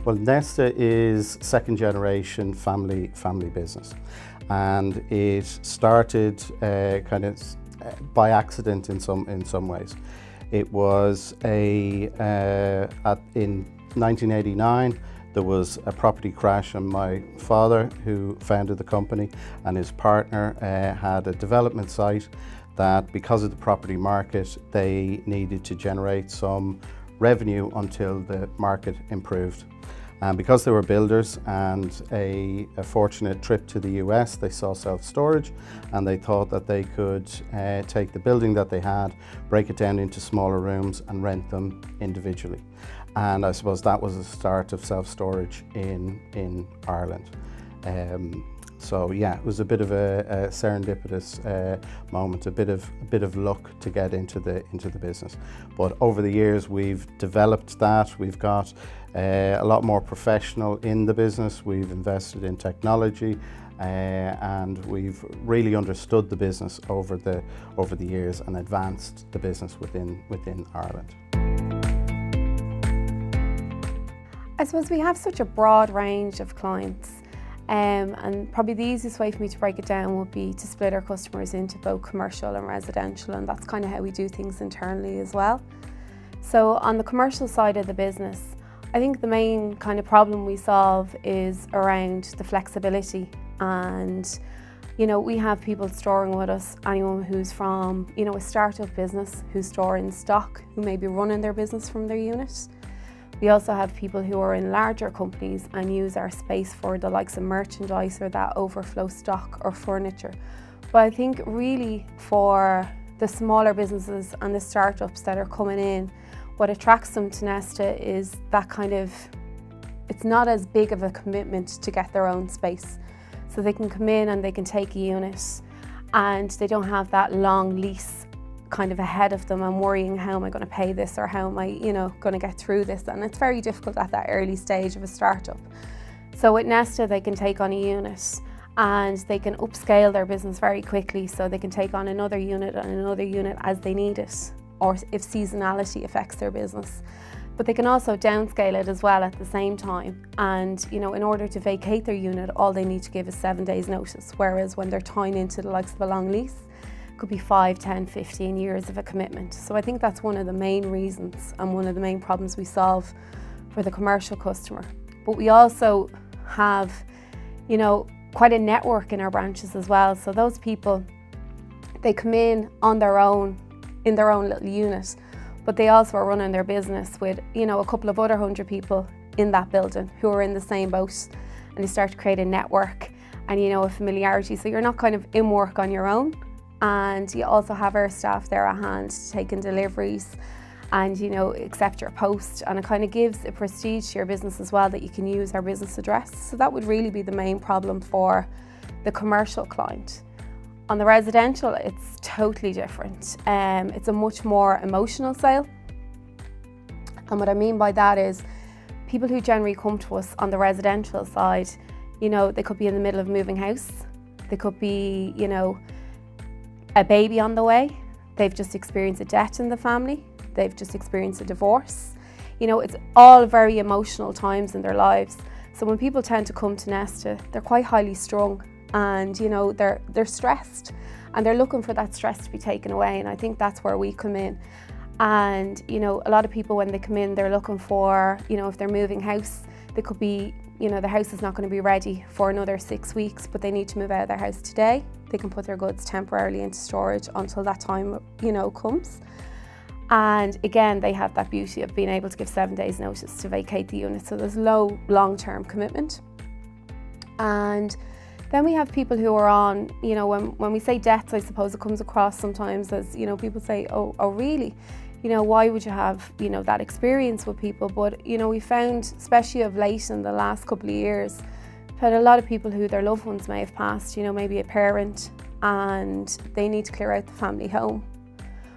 Well, Nesta is second generation family business, and it started by accident in some ways. It was in 1989. There was a property crash, and my father, who founded the company, and his partner had a development site that, because of the property market, they needed to generate some revenue until the market improved. And because they were builders and a fortunate trip to the US, they saw self-storage, and they thought that they could take the building that they had, break it down into smaller rooms and rent them individually. And I suppose that was the start of self-storage in Ireland. So yeah, it was a bit of a serendipitous moment, a bit of luck to get into the business. But over the years, we've developed that. We've got a lot more professional in the business. We've invested in technology, and we've really understood the business over the years and advanced the business within Ireland. I suppose we have such a broad range of clients. And probably the easiest way for me to break it down would be to split our customers into both commercial and residential, and that's kind of how we do things internally as well. So on the commercial side of the business, I think the main kind of problem we solve is around the flexibility. And we have people storing with us, anyone who's from a startup business who's storing stock, who may be running their business from their unit. We also have people who are in larger companies and use our space for the likes of merchandise or that overflow stock or furniture. But I think really for the smaller businesses and the startups that are coming in, what attracts them to Nesta is that it's not as big of a commitment to get their own space. So they can come in and they can take a unit, and they don't have that long lease kind of ahead of them and worrying, how am I going to pay this, or how am I going to get through this. And it's very difficult at that early stage of a startup. So with Nesta, they can take on a unit and they can upscale their business very quickly, so they can take on another unit and another unit as they need it, or if seasonality affects their business. But they can also downscale it as well at the same time. And in order to vacate their unit, all they need to give is 7 days notice, whereas when they're tying into the likes of a long lease, could be 5, 10, 15 years of a commitment. So I think that's one of the main reasons and one of the main problems we solve for the commercial customer. But we also have, quite a network in our branches as well. So those people, they come in on their own, in their own little unit, but they also are running their business with, a couple of other 100 people in that building who are in the same boat, and they start to create a network and, a familiarity. So you're not kind of in work on your own. And you also have our staff there at hand taking deliveries and accept your post, and it kind of gives a prestige to your business as well, that you can use our business address. So that would really be the main problem for the commercial client. On the residential, it's totally different. It's a much more emotional sale, and what I mean by that is people who generally come to us on the residential side, they could be in the middle of moving house, they could be a baby on the way, they've just experienced a death in the family, they've just experienced a divorce. It's all very emotional times in their lives. So when people tend to come to Nesta, they're quite highly strung, and they're stressed, and they're looking for that stress to be taken away. And I think that's where we come in. And a lot of people, when they come in, they're looking for, if they're moving house, they could be, the house is not going to be ready for another 6 weeks, but they need to move out of their house today. They can put their goods temporarily into storage until that time, comes. And again, they have that beauty of being able to give 7 days notice to vacate the unit. So there's low long-term commitment. And then we have people who are on, when we say debts, I suppose it comes across sometimes as, people say, oh really? Why would you have, that experience with people? But, we found, especially of late in the last couple of years, we've had a lot of people who their loved ones may have passed, maybe a parent, and they need to clear out the family home.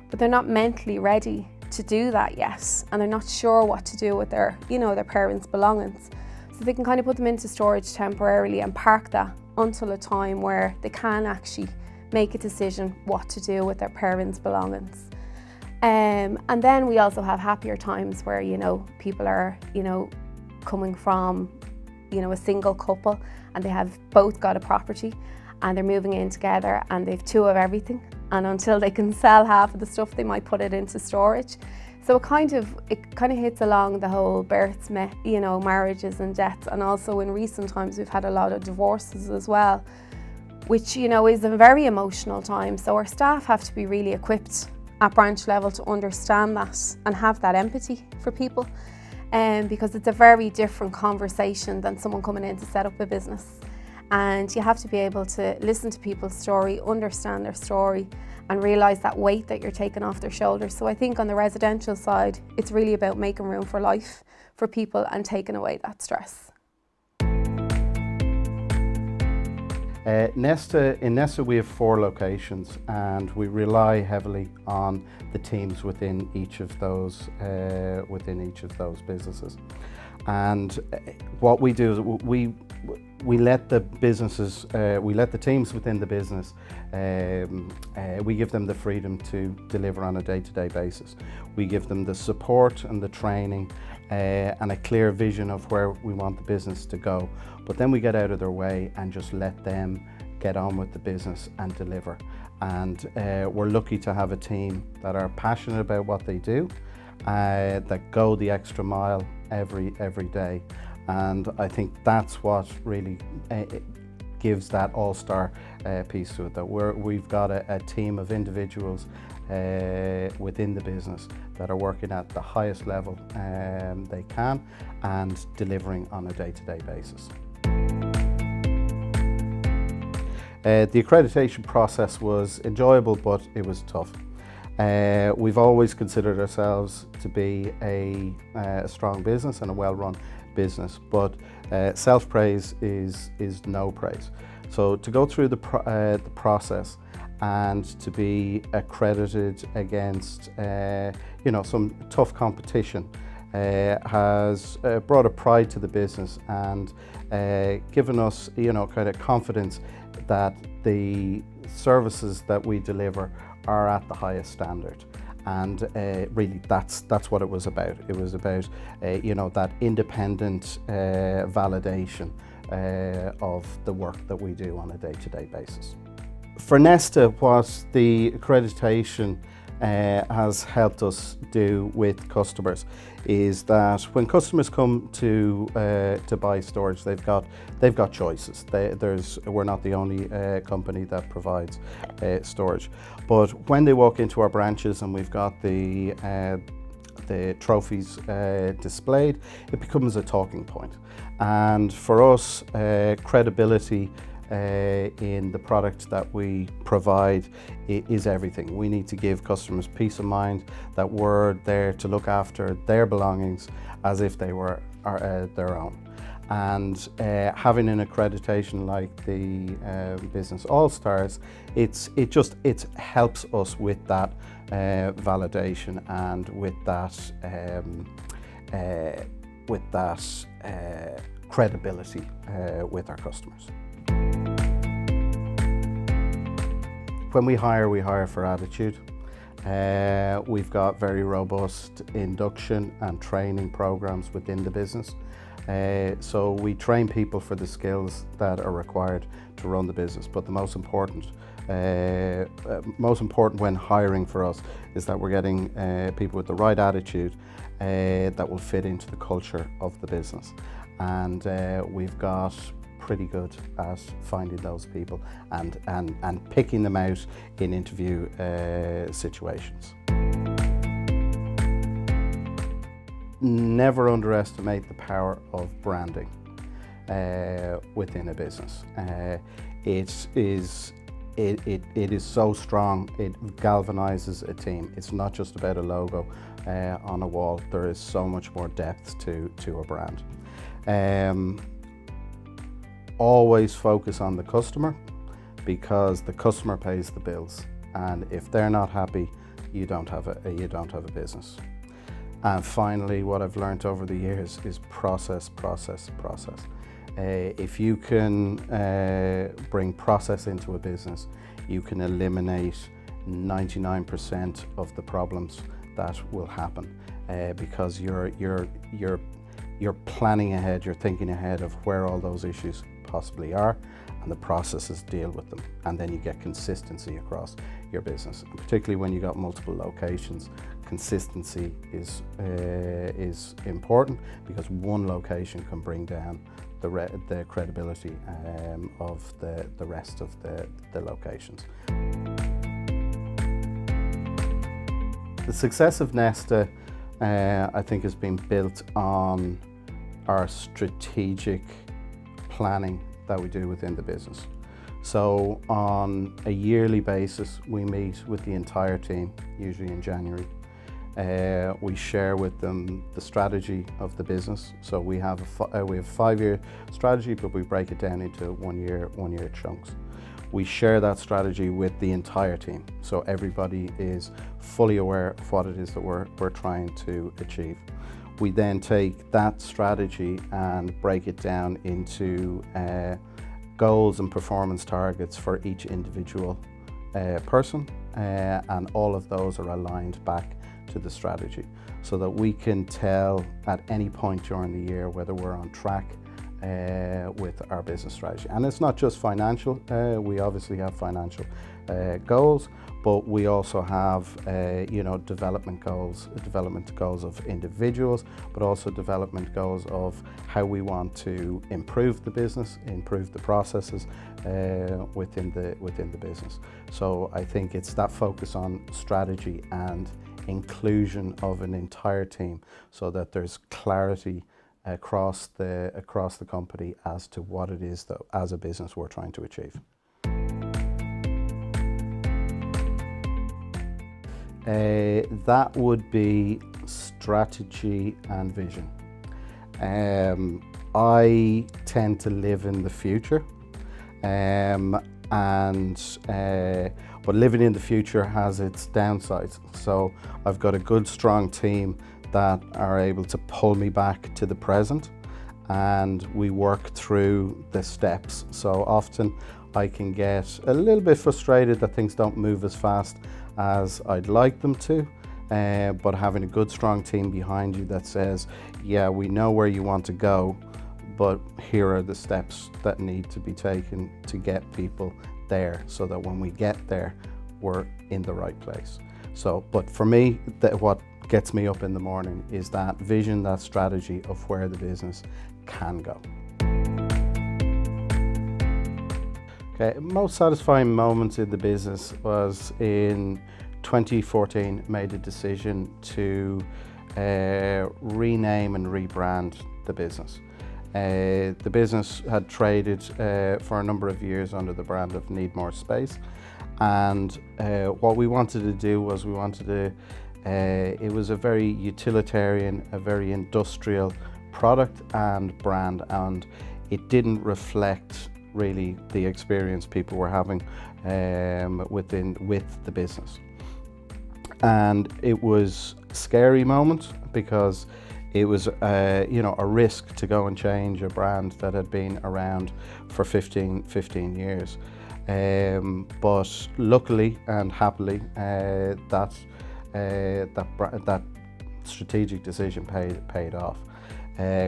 But they're not mentally ready to do that yet, and they're not sure what to do with their, their parents' belongings. So they can kind of put them into storage temporarily and park that until a time where they can actually make a decision what to do with their parents' belongings. And then we also have happier times where, people are, coming from, you know, a single couple, and they have both got a property and they're moving in together and they've two of everything, and until they can sell half of the stuff they might put it into storage. So it kind of hits along the whole births, you know, marriages and deaths, and also in recent times we've had a lot of divorces as well, which, you know, is a very emotional time. So our staff have to be really equipped at branch level to understand that and have that empathy for people, because it's a very different conversation than someone coming in to set up a business. And you have to be able to listen to people's story, understand their story, and realise that weight that you're taking off their shoulders. So I think on the residential side, it's really about making room for life for people and taking away that stress. In Nesta we have 4 locations, and we rely heavily on the teams within each of those businesses. And what we do is we let the businesses, we let the teams within the business, we give them the freedom to deliver on a day-to-day basis. We give them the support and the training and a clear vision of where we want the business to go. But then we get out of their way and just let them get on with the business and deliver. And we're lucky to have a team that are passionate about what they do, that go the extra mile every day. And I think that's what really gives that all-star piece to it, that we've got a team of individuals within the business that are working at the highest level they can and delivering on a day-to-day basis. The accreditation process was enjoyable, but it was tough. We've always considered ourselves to be a strong business and a well-run business, but self-praise is no praise. So to go through the process and to be accredited against you know, some tough competition has brought a pride to the business and given us, you know, kind of confidence that the services that we deliver are at the highest standard. And really that's what it was about. It was about you know, that independent validation of the work that we do on a day-to-day basis. For Nesta, what the accreditation has helped us do with customers is that when customers come to buy storage, they've got choices. We're not the only company that provides storage, but when they walk into our branches and we've got the trophies displayed, it becomes a talking point. And for us, credibility in the product that we provide is everything. We need to give customers peace of mind that we're there to look after their belongings as if they were their own. And having an accreditation like the Business All-Stars, it helps us with that validation and with that credibility with our customers. When we hire for attitude. We've got very robust induction and training programs within the business. So we train people for the skills that are required to run the business. But the most important when hiring for us is that we're getting people with the right attitude that will fit into the culture of the business. And we've got pretty good at finding those people and picking them out in interview situations. Never underestimate the power of branding within a business. It is so strong, it galvanizes a team. It's not just about a logo on a wall. There is so much more depth to a brand. Always focus on the customer, because the customer pays the bills, and if they're not happy, you don't have a business. And finally, what I've learned over the years is process. If you can bring process into a business, you can eliminate 99% of the problems that will happen, because you're you're planning ahead, you're thinking ahead of where all those issues possibly are, and the processes deal with them. And then you get consistency across your business. And particularly when you got multiple locations, consistency is important, because one location can bring down the credibility of the rest of the locations. The success of Nesta, I think, has been built on our strategic planning that we do within the business. So on a yearly basis, we meet with the entire team, usually in January. We share with them the strategy of the business. So we have a 5-year strategy, but we break it down into one year chunks. We share that strategy with the entire team, so everybody is fully aware of what it is that we're trying to achieve. We then take that strategy and break it down into goals and performance targets for each individual person, and all of those are aligned back to the strategy, so that we can tell at any point during the year whether we're on track with our business strategy. And it's not just financial, we obviously have financial goals, but we also have development goals of individuals, but also development goals of how we want to improve the business, improve the processes within the business. So I think it's that focus on strategy and inclusion of an entire team, so that there's clarity across the company as to what it is that as a business we're trying to achieve. That would be strategy and vision. I tend to live in the future, but living in the future has its downsides. So I've got a good, strong team that are able to pull me back to the present, and we work through the steps. So often I can get a little bit frustrated that things don't move as fast as I'd like them to, but having a good, strong team behind you that says, yeah, we know where you want to go, but here are the steps that need to be taken to get people there, so that when we get there, we're in the right place. So, but for me, what gets me up in the morning is that vision, that strategy of where the business can go. Okay, most satisfying moments in the business was in 2014, made a decision to rename and rebrand the business. The business had traded for a number of years under the brand of Need More Space, and what we wanted to do was it was a very utilitarian, a very industrial product and brand, and it didn't reflect really the experience people were having with the business. And it was a scary moment, because it was a risk to go and change a brand that had been around for 15 years. But luckily and happily, that strategic decision paid off.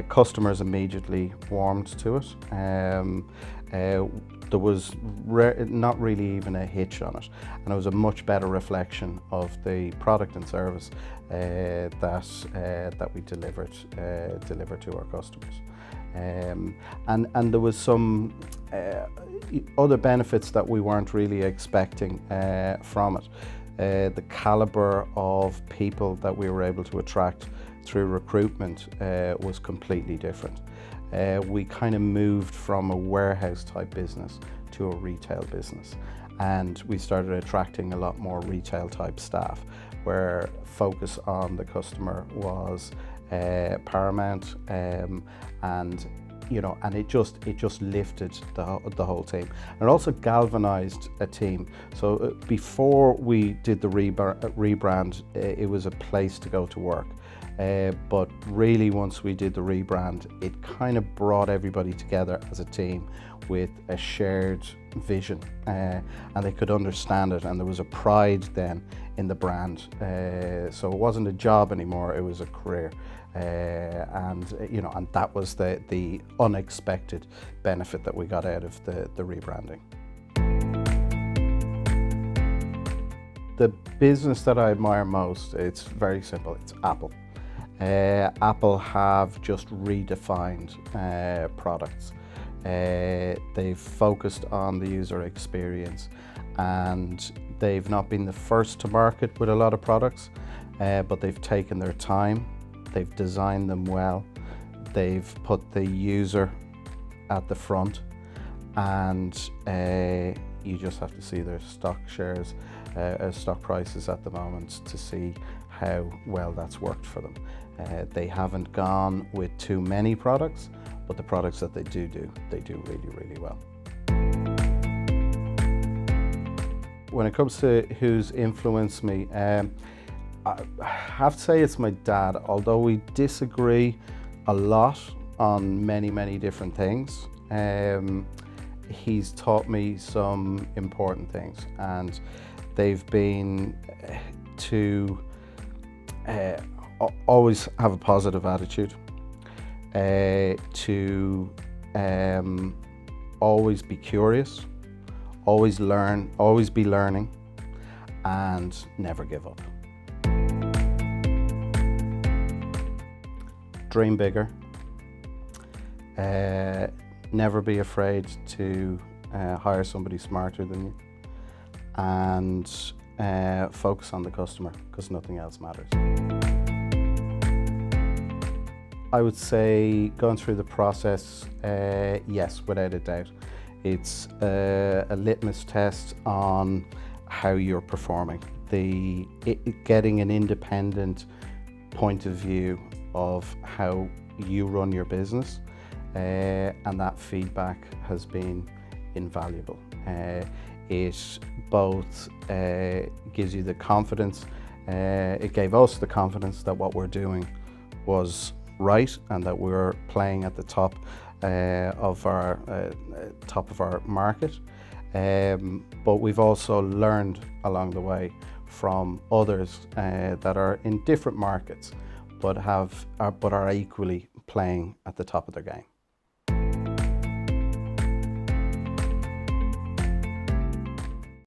Customers immediately warmed to it. There was not really even a hitch on it, and it was a much better reflection of the product and service that we delivered to our customers. And there was some other benefits that we weren't really expecting from it. The caliber of people that we were able to attract through recruitment was completely different. We kind of moved from a warehouse type business to a retail business, and we started attracting a lot more retail type staff, where focus on the customer was paramount, and it just lifted the whole team, and it also galvanized a team. So before we did the rebrand, it was a place to go to work. But really, once we did the rebrand, it kind of brought everybody together as a team. with a shared vision, and they could understand it, and there was a pride then in the brand. So it wasn't a job anymore, it was a career. And that was the unexpected benefit that we got out of the rebranding. The business that I admire most, it's very simple, it's Apple. Apple have just redefined products. They've focused on the user experience, and they've not been the first to market with a lot of products, but they've taken their time, they've designed them well, they've put the user at the front, and you just have to see their stock shares, stock prices at the moment to see how well that's worked for them. They haven't gone with too many products, but the products that they do really, really well. When it comes to who's influenced me, I have to say it's my dad. Although we disagree a lot on many different things, he's taught me some important things, and they've been to always have a positive attitude, to always be curious, always learn, always be learning, and never give up. Dream bigger. Never be afraid to hire somebody smarter than you, and focus on the customer, because nothing else matters. I would say going through the process, yes, without a doubt. It's a litmus test on how you're performing. Getting an independent point of view of how you run your business, and that feedback has been invaluable. It both gives you the confidence, it gave us the confidence that what we're doing was right, and that we're playing at the top of our market. But we've also learned along the way from others that are in different markets, but are equally playing at the top of their game.